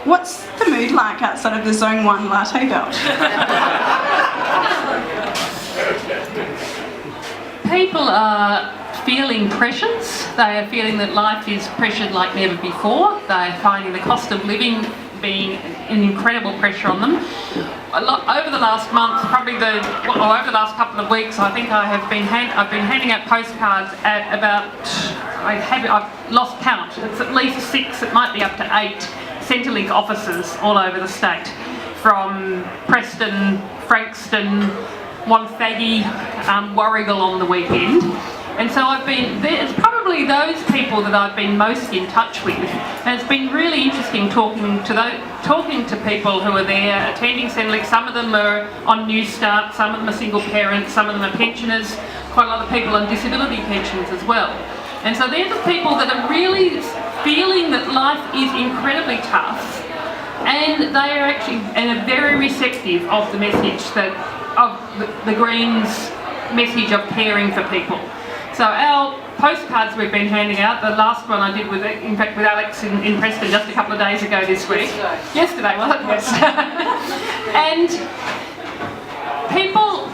What's the mood like outside of the Zone 1 latte belt? People are feeling pressures. They are feeling that life is pressured like never before. They are finding the cost of living being an incredible pressure on them. Over the last month, over the last couple of weeks, I think I've been handing out postcards at about, I've lost count, it's at least 6, it might be up to 8 Centrelink offices all over the state, from Preston, Frankston, Wonthaggi, Warrigal on the weekend. And so it's probably those people that I've been most in touch with, and it's been really interesting talking to people who are there, attending Centrelink. Some of them are on New Start, some of them are single parents, some of them are pensioners, quite a lot of people on disability pensions as well. And so they're the people that are really feeling that life is incredibly tough, and they are actually very receptive of the message of the Greens message of caring for people. So our postcards we've been handing out, the last one I did with Alex in Preston just a couple of days ago this week. Yesterday, was it? Yes. And people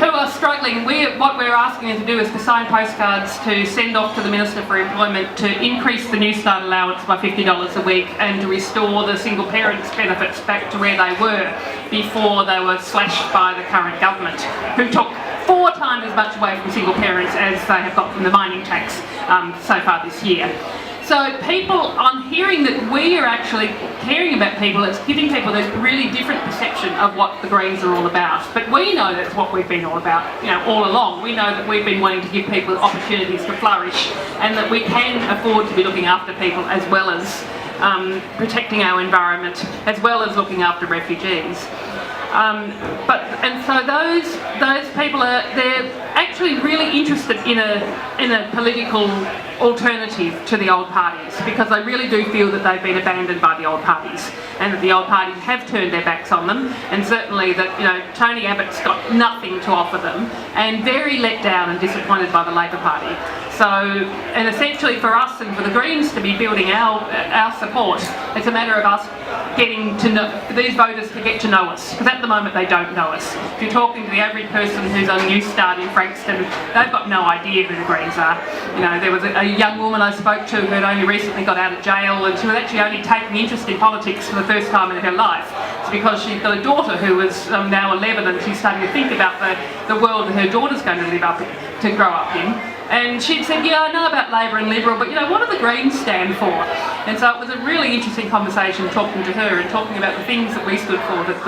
who are struggling, what we're asking them to do is to sign postcards to send off to the Minister for Employment to increase the New Start allowance by $50 a week and to restore the single parents benefits back to where they were before they were slashed by the current government, who took 4 times as much away from single parents as they have got from the mining tax so far this year. So people, on hearing that we are actually caring about people, it's giving people this really different perception of what the Greens are all about. But we know that's what we've been all about, all along. We know that we've been wanting to give people opportunities to flourish, and that we can afford to be looking after people as well as protecting our environment, as well as looking after refugees. So those people they're actually really interested in a political alternative to the old parties, because they really do feel that they've been abandoned by the old parties, and that the old parties have turned their backs on them, and certainly that Tony Abbott's got nothing to offer them, and very let down and disappointed by the Labor Party. So, and essentially for us and for the Greens to be building our support, it's a matter of us getting to know, for these voters to get to know us, because at the moment they don't know us. If you're talking to the average person who's on New Start in Frankston, they've got no idea who the Greens are. There was a young woman I spoke to who had only recently got out of jail, and she was actually only taking interest in politics for the first time in her life. It's because she's got a daughter who is now 11, and she's starting to think about the world that her daughter's going to grow up in. And she'd said, yeah, I know about Labor and Liberal, but what do the Greens stand for? And so it was a really interesting conversation talking to her and talking about the things that we stood for that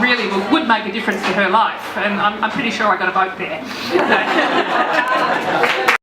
really would make a difference to her life. And I'm pretty sure I got a vote there.